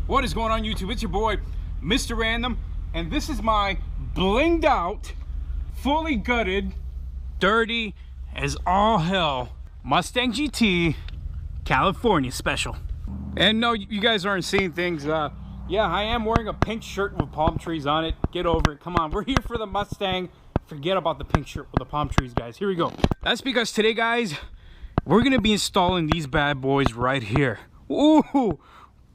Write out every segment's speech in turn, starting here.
What is going on YouTube? It's your boy, Mr. Random, and this is my blinged out, fully gutted, dirty as all hell Mustang GT California special. And no, you guys aren't seeing things. Yeah, I am wearing a pink shirt with palm trees on it. Get over it. Come on, we're here for the Mustang. Forget about the pink shirt with the palm trees, guys. Here we go. That's because today, guys, we're gonna be installing these bad boys right here. Ooh,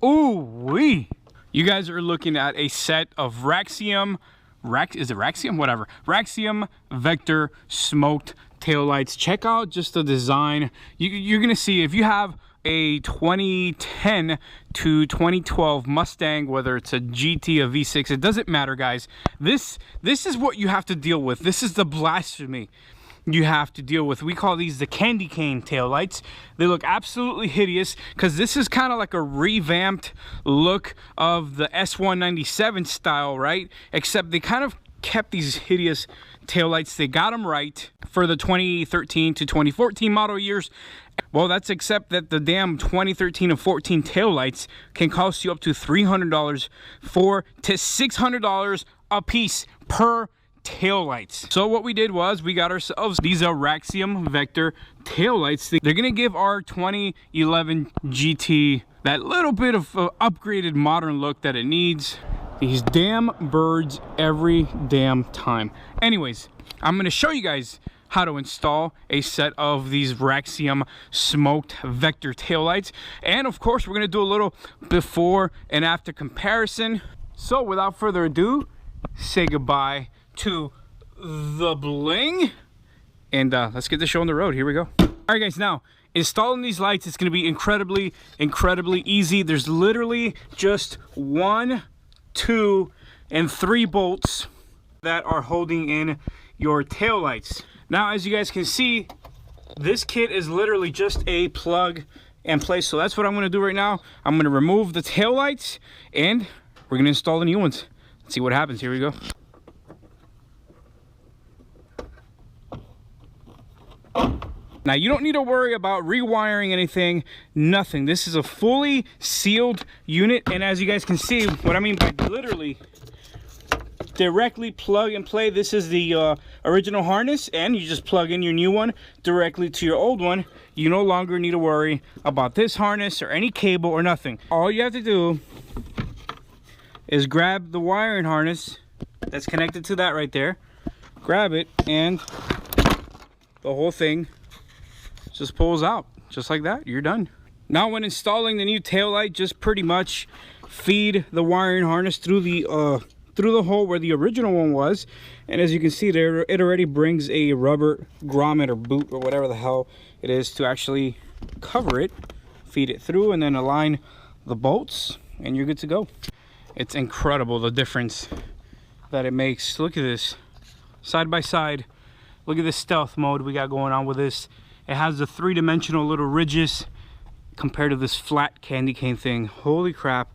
ooh wee. You guys are looking at a set of Raxium, is it Raxium? Whatever. Raxium Vector smoked taillights. Check out just the design. You're gonna see if you have a 2010 to 2012 Mustang, whether it's a GT, a V6, it doesn't matter, guys. This is what you have to deal with. This is the blasphemy you have to deal with. We call these the candy cane taillights. They look absolutely hideous because this is kind of like a revamped look of the S197 style, right? Except they kind of kept these hideous taillights. They got them right for the 2013 to 2014 model years. Well, that's except that the damn 2013 and 14 taillights can cost you up to $300 to $600 a piece per taillights. So what we did was we got ourselves these Raxium Vector taillights. They're gonna give our 2011 GT that little bit of upgraded modern look that it needs. These damn birds every damn time. Anyways, I'm gonna show you guys how to install a set of these Raxium smoked Vector taillights, and of course we're gonna do a little before and after comparison. So without further ado, say goodbye to the bling, and let's get the show on the road. Here we go. All right, guys, now installing these lights is going to be incredibly easy. There's literally just 1, 2, and 3 bolts that are holding in your tail lights. Now, as you guys can see, this kit is literally just a plug and play. So that's what I'm going to do right now. I'm going to remove the tail lights and we're going to install the new ones. Let's see what happens. Here we go. Now, you don't need to worry about rewiring anything, nothing. This is a fully sealed unit, and as you guys can see, what I mean by literally directly plug and play, this is the original harness, and you just plug in your new one directly to your old one. You no longer need to worry about this harness or any cable or nothing. All you have to do is grab the wiring harness that's connected to that right there, grab it, and the whole thing just pulls out just like that. You're done. Now, when installing the new taillight, just pretty much feed the wiring harness through the hole where the original one was, and as you can see there, it already brings a rubber grommet or boot or whatever the hell it is to actually cover it. Feed it through and then align the bolts and you're good to go. It's incredible the difference that it makes. Look at this side by side. Look at this stealth mode we got going on with this. It has the 3-dimensional little ridges compared to this flat candy cane thing. Holy crap,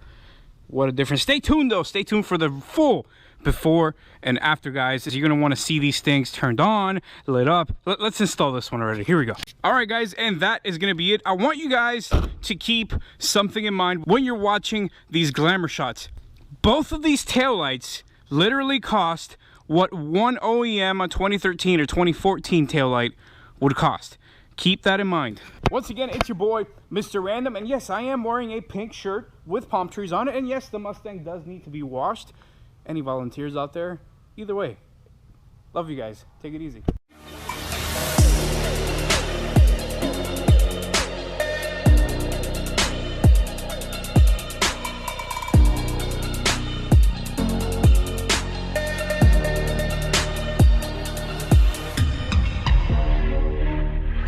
what a difference. Stay tuned though. Stay tuned for the full before and after, guys. You're gonna want to see these things turned on, lit up. Let's install this one already. Here we go. All right, guys, and that is gonna be it. I want you guys to keep something in mind when you're watching these glamour shots. Both of these taillights literally cost what one OEM, a 2013 or 2014 taillight would cost. Keep that in mind. Once again, it's your boy, Mr. Random, and yes, I am wearing a pink shirt with palm trees on it, and yes, the Mustang does need to be washed. Any volunteers out there? Either way, love you guys. Take it easy.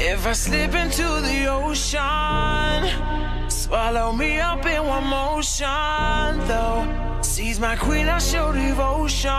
If I slip into the ocean, swallow me up in one motion, though. Seize my queen, I show devotion.